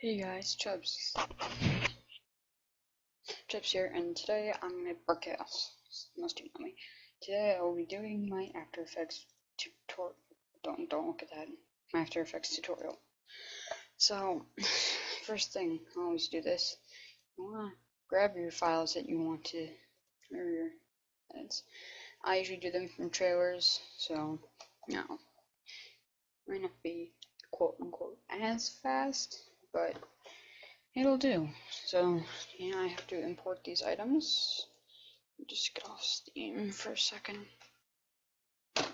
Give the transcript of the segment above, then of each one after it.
Hey guys, Chubbs here, and today I'm at Brookhouse. Most of you know me. Today I will be doing my After Effects tutorial. Don't look at that. My After Effects tutorial. So, first thing, I always do this. You wanna grab your files that you want to, or your edits. I usually do them from trailers, so might not be quote unquote as fast, but it'll do. So, I have to import these items. Just get off Steam for a second. Okay.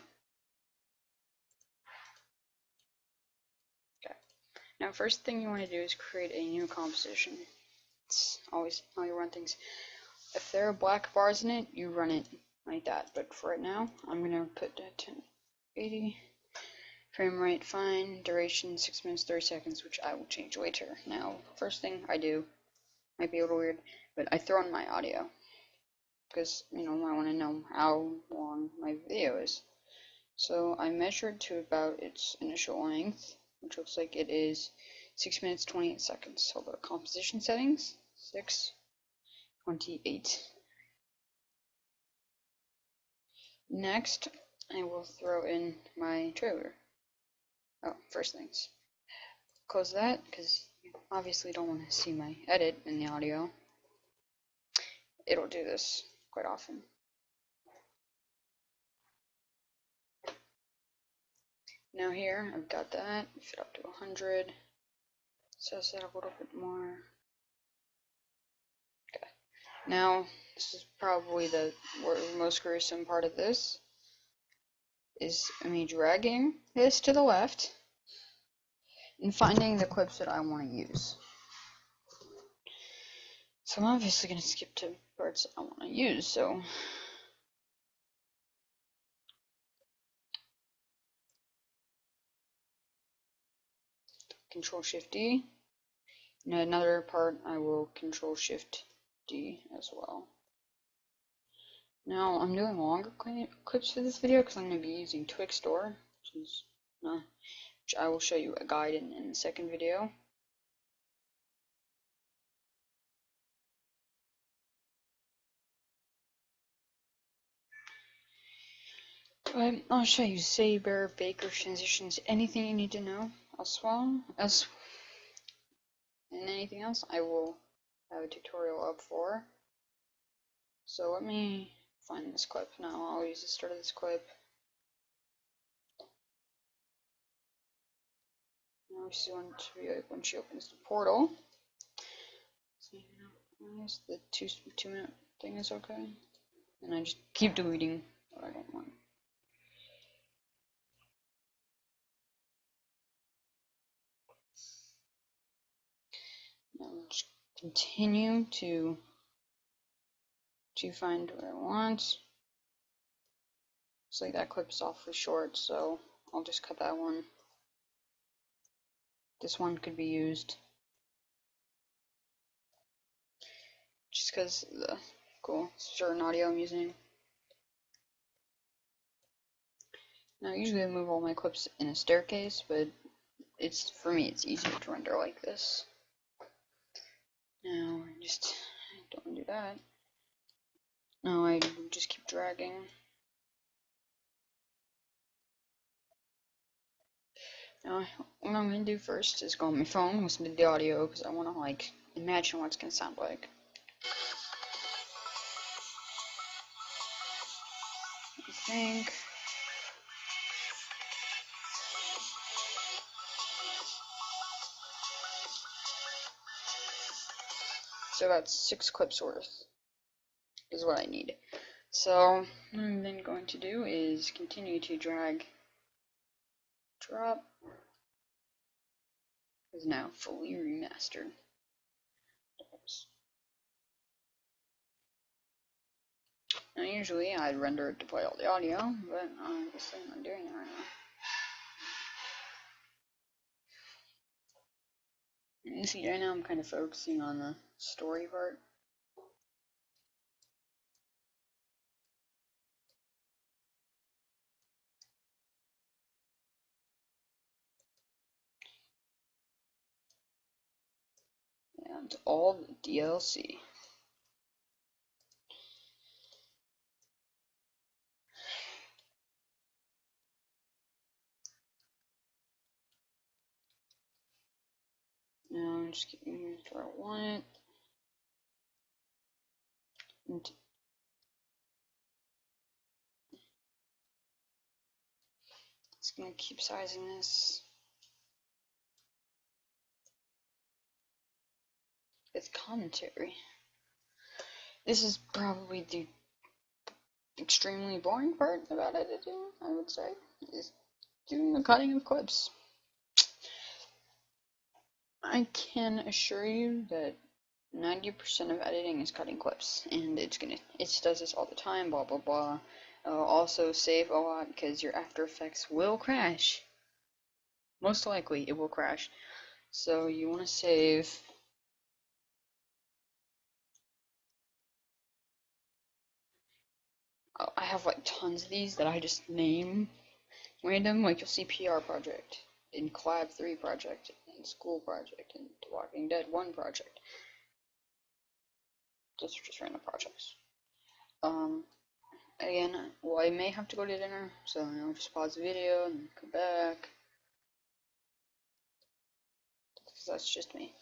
Now, first thing you want to do is create a new composition. It's always how you run things. If there are black bars in it, you run it like that. But for right now, I'm gonna put 1080 frame rate, fine, duration 6 minutes 30 seconds, which I will change later. Now, first thing I do might be a little weird, but I throw in my audio because I want to know how long my video is. So I measured to about its initial length, which looks like it is 6 minutes 28 seconds. So the composition settings, 6:28. Next, I will throw in my trailer. Oh, first things. Close that, because you obviously don't want to see my edit in the audio. It'll do this quite often. Now here, I've got that, fit up to 100. So set up a little bit more. Okay. Now, this is probably the most gruesome part of this, is me dragging this to the left and finding the clips that I want to use. So I'm obviously going to skip to parts that I want to use, so Control-Shift-D. And another part I will Control-Shift-D as well. Now I'm doing longer clips for this video because I'm going to be using Twixtor, which I will show you a guide in the second video. But I'll show you Saber, Baker transitions, anything you need to know as well as and anything else I will have a tutorial up for. So let me find this clip now. I'll use the start of this clip. Now this is when she opens the portal. So, I guess the two-minute thing is okay. And I just keep deleting what I don't want. Now I'll just continue to find what I want. Looks like that clip is awfully short, so I'll just cut that one. This one could be used just because of the cool certain audio I'm using. Now usually I move all my clips in a staircase, but for me it's easier to render like this. Now I just don't do that. Now I just keep dragging. Now what I'm gonna do first is go on my phone, listen to the audio, because I want to imagine what it's gonna sound like. I think. So about 6 clips worth is what I need. So what I'm then going to do is continue to drag, drop. Is now fully remastered. Now usually I'd render it to play all the audio, but obviously I'm not doing that right now. You see, right now I'm kind of focusing on the story part. and all the DLC. Now I'm just keep moving to where I want it. And it's gonna keep sizing this with commentary. This is probably the extremely boring part about editing, I would say, is doing the cutting of clips. I can assure you that 90% of editing is cutting clips, and it does this all the time, blah blah blah. It'll also save a lot because your After Effects will crash. Most likely it will crash. So you want to save I have like tons of these that I just name random, like you'll see PR project, in Collab 3 project, in School project, in The Walking Dead 1 project. Those are just random projects. Again, well, I may have to go to dinner, so I'll just pause the video and come back. Because that's just me.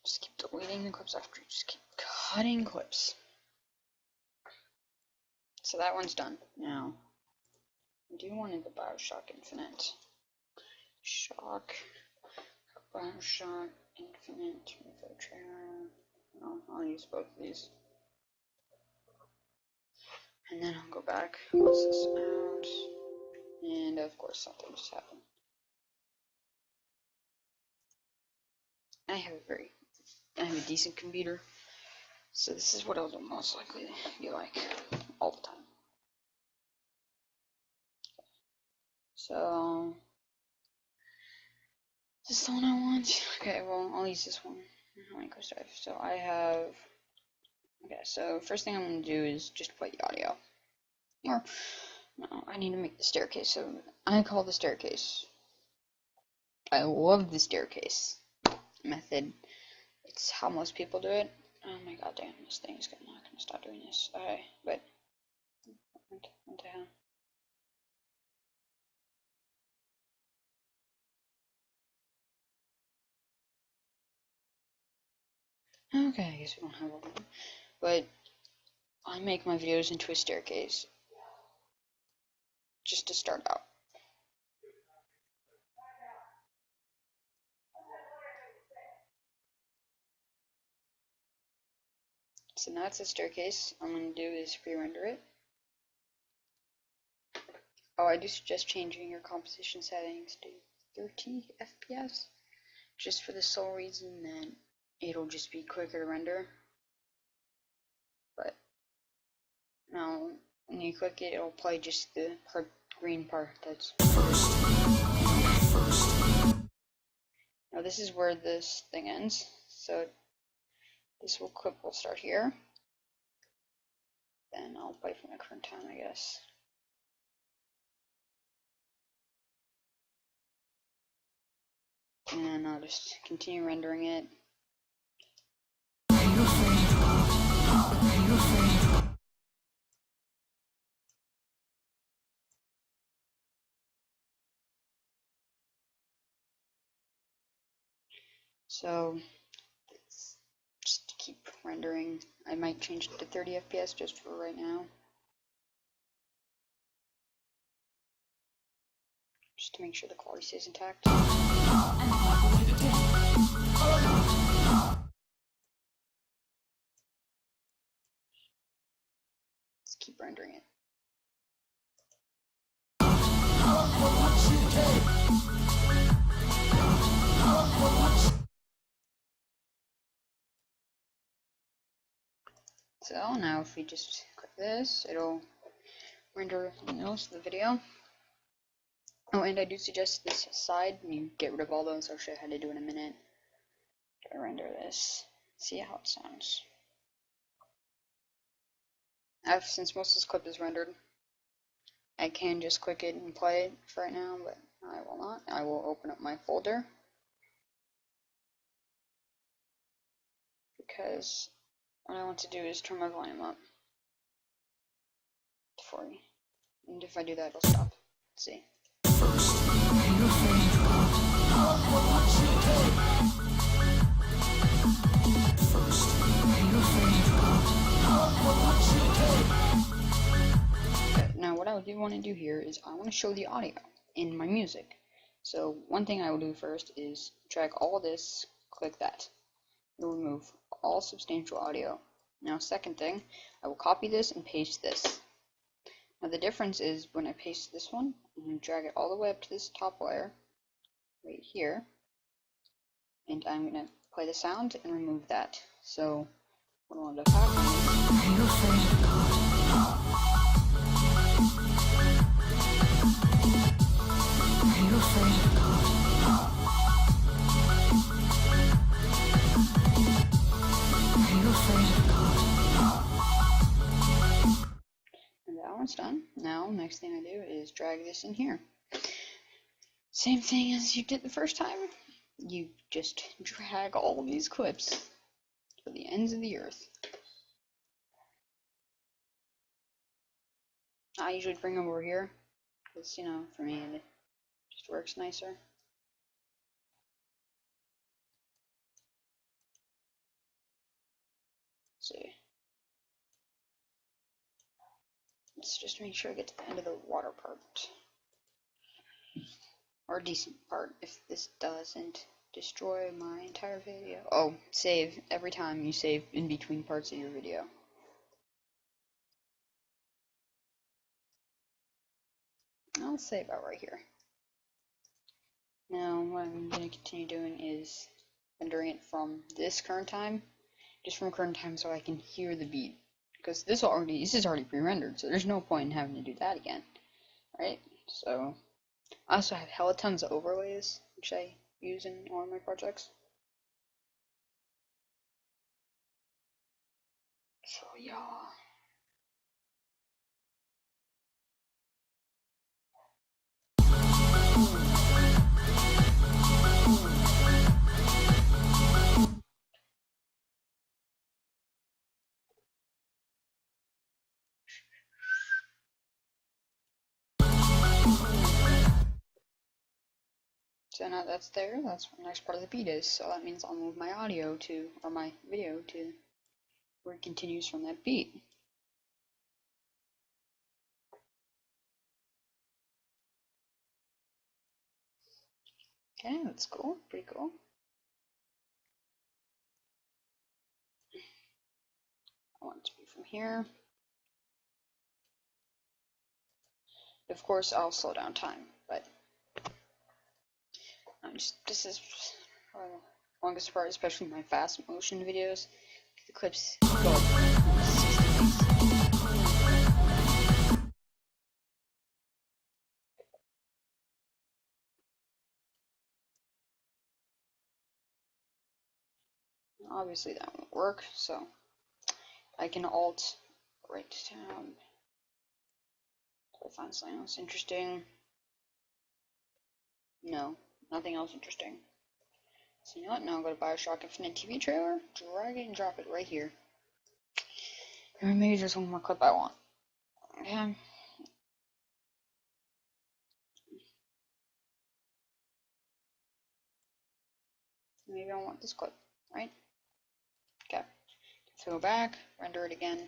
Just keep deleting the clips after you just keep cutting clips. So that one's done. Now, I do want the Bioshock Infinite. Bioshock Infinite, info trailer. I'll use both of these. And then I'll go back, close this out, and of course something just happened. I have a decent computer, so this is what it'll most likely be like all the time. So is this the one I want? Okay, well I'll use this one. How many clips do I have? So I have. Okay, so first thing I'm gonna do is just play the audio. Or no, I need to make the staircase. So I call the staircase. I love the staircase method. It's how most people do it. Oh my god damn, this thing is not gonna stop doing this. Okay, but what the hell? Okay, I guess we don't have all of them. But I make my videos into a staircase just to start out. So now it's a staircase. All I'm going to do is pre-render it. Oh, I do suggest changing your composition settings to 30 FPS. Just for the sole reason that it'll just be quicker to render. But now when you click it, it'll play just the green part that's first. Now this is where this thing ends. So this clip will start here. Then I'll play from the current time, I guess. And I'll just continue rendering it. So just keep rendering. I might change it to 30 FPS just for right now. Just to make sure the quality stays intact. Let's keep rendering it. So now if we just click this, it'll render most of the video. Oh, and I do suggest this side, you get rid of all those. I'll show you how to do it in a minute. Try to render this, see how it sounds. Since most of this clip is rendered, I can just click it and play it for right now, but I will not. I will open up my folder because what I want to do is turn my volume up for you. And if I do that, it'll stop. Let's see. Now what I do want to do here is I want to show the audio in my music. So one thing I will do first is drag all this, click that. It'll remove all substantial audio. Now second thing, I will copy this and paste this. Now the difference is when I paste this one, I'm going to drag it all the way up to this top layer, right here, and I'm going to play the sound and remove that. So what will end up happening and that one's done. Now next thing I do is drag this in here. Same thing as you did the first time. You just drag all these clips to the ends of the earth. I usually bring them over here because, you know, for me it just works nicer. Let's see. Let's just make sure I get to the end of the water part. Or a decent part if this doesn't destroy my entire video. Oh, save every time you save in between parts of your video. I'll save about right here. Now what I'm going to continue doing is rendering it from this current time, just from current time so I can hear the beat. Because this is already pre-rendered, so there's no point in having to do that again. Right? So I also have hella tons of overlays, which I use in all of my projects. So yeah. So now that's there, that's where the next part of the beat is. So that means I'll move my audio to, or my video to where it continues from that beat. Okay, that's cool, pretty cool. I want it to be from here. Of course, I'll slow down time, but this is the longest part, especially my fast motion videos. The clips go up 60 Obviously that won't work, so I can alt right down. So I find something else interesting. No, nothing else interesting. So you know what? Now I'll go to Bioshock Infinite TV trailer, drag it and drop it right here. Or maybe there's one more clip I want. Okay. Maybe I want this clip, right? Okay. So go back, render it again.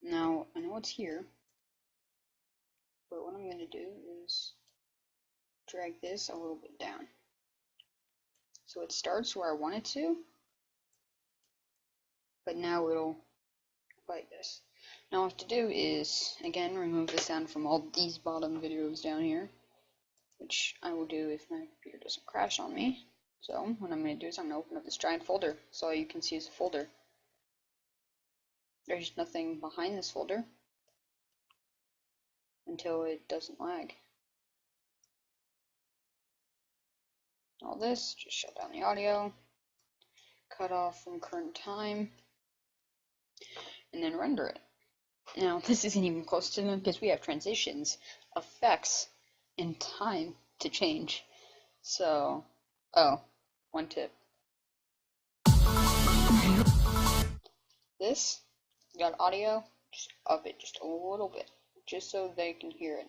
Now, I know it's here, but what I'm going to do is drag this a little bit down. So it starts where I want it to, but now it'll like this. Now what I have to do is, again, remove the sound from all these bottom videos down here, which I will do if my computer doesn't crash on me. So what I'm going to do is I'm going to open up this giant folder, so all you can see is a folder. There's nothing behind this folder. until it doesn't lag. All this, just shut down the audio, cut off from current time, and then render it. Now, this isn't even close to them because we have transitions, effects, and time to change. So, oh, one tip. This, you got audio, just up it just a little bit, just so they can hear it.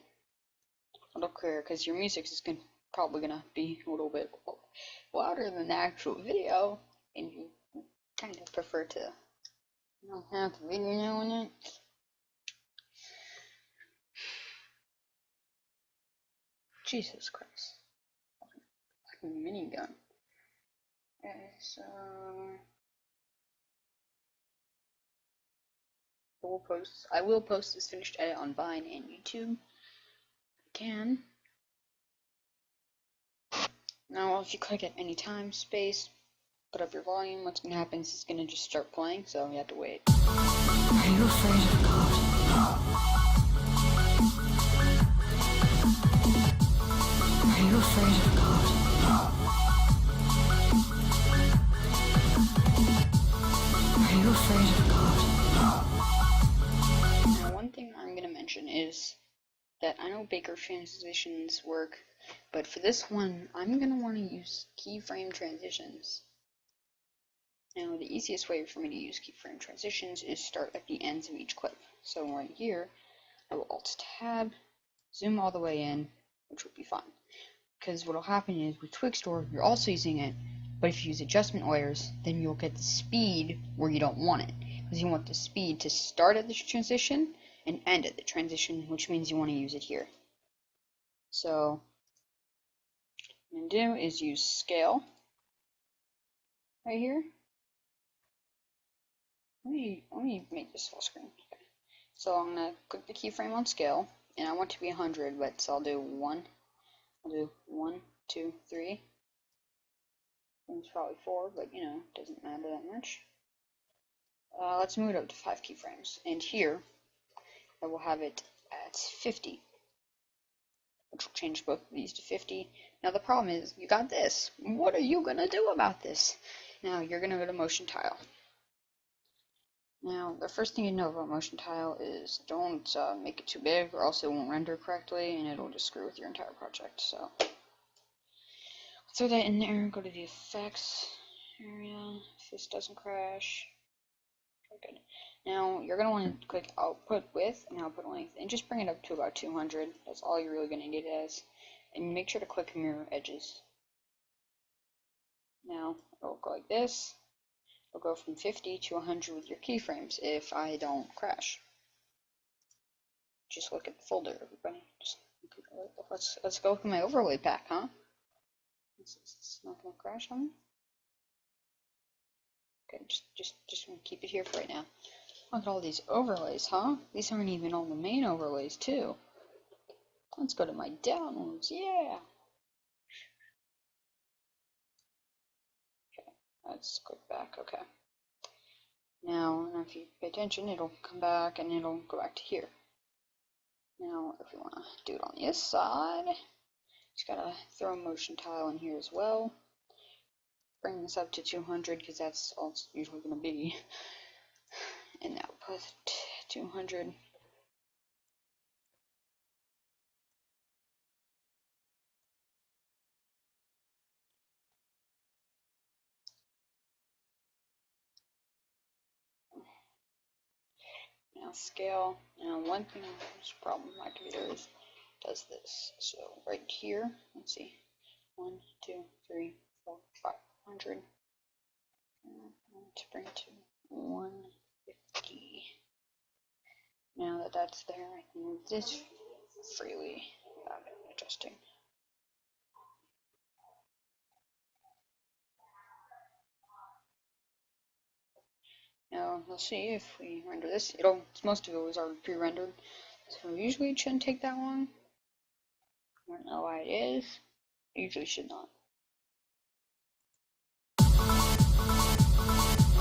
I don't care, because your music is probably gonna be a little bit louder than the actual video, and you kind of prefer to not have the video in it. Jesus Christ. Like a minigun. Okay, so I will post this finished edit on Vine and YouTube. I can. Now, if you click at any time, space, put up your volume, what's going to happen is it's going to just start playing, so you have to wait. Are you afraid of God? Are you afraid of God? Are you afraid of God? Now, one thing I'm going to mention is that I know Baker transitions work, but for this one, I'm going to want to use keyframe transitions. Now, the easiest way for me to use keyframe transitions is start at the ends of each clip. So right here, I will Alt-Tab, zoom all the way in, which will be fine. Because what will happen is, with Twixtor, you're also using it, but if you use adjustment layers, then you'll get the speed where you don't want it. Because you want the speed to start at the transition and end at the transition, which means you want to use it here. So, what I'm going to do is use scale right here. Let me make this full screen. Okay. So I'm going to click the keyframe on scale, and I want to be 100, but so I'll do 1. I'll do 1, 2, 3. It's probably 4, but you know, it doesn't matter that much. Let's move it up to 5 keyframes, and here I will have it at 50, which will change both of these to 50. Now the problem is, you got this. What are you gonna do about this? Now you're gonna go to motion tile. Now the first thing you know about motion tile is don't make it too big, or else it won't render correctly, and it'll just screw with your entire project. So throw that in there. Go to the effects area. If this doesn't crash. Good. Now you're going to want to click output width and output length and just bring it up to about 200. That's all you're really going to need it as. And make sure to click mirror edges. Now it'll go like this. It'll go from 50 to 100 with your keyframes if I don't crash. Just look at the folder, everybody. Let's go through my overlay pack, huh? It's not going to crash on me. Okay, just gonna keep it here for right now. Look at all these overlays, huh? These aren't even all the main overlays, too. Let's go to my downloads, yeah! Okay, let's click back, okay. Now, if you pay attention, it'll come back and it'll go back to here. Now, if we want to do it on this side, just gotta throw a motion tile in here as well. Bring this up to 200 because that's all it's usually going to be. And now put 200. Now scale. Now one thing that's a problem with my computer is does this. So right here, let's see. 1, 2, 3, 4, 500. To bring it to 150. Now that that's there, I can move this freely without adjusting. Now let's see if we render this. Most of it was already pre-rendered, so usually it shouldn't take that long. I don't know why it is. It usually should not. As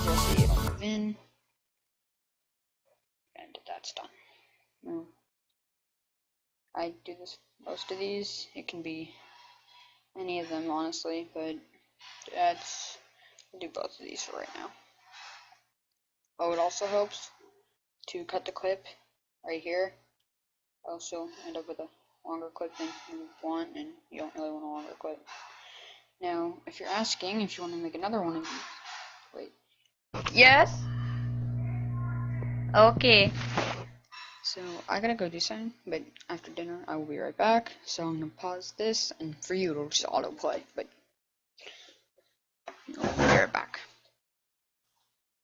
you'll see, it'll move in, and that's done. I do this most of these. It can be any of them, honestly, but I'll do both of these for right now. Oh, it also helps to cut the clip right here. Also end up with a longer clip than you want, and you don't really want a longer clip. Now, if you're asking if you want to make another one of these, wait. Yes. Okay. So I gotta go do something, but after dinner I will be right back. So I'm gonna pause this, and for you it'll just autoplay, but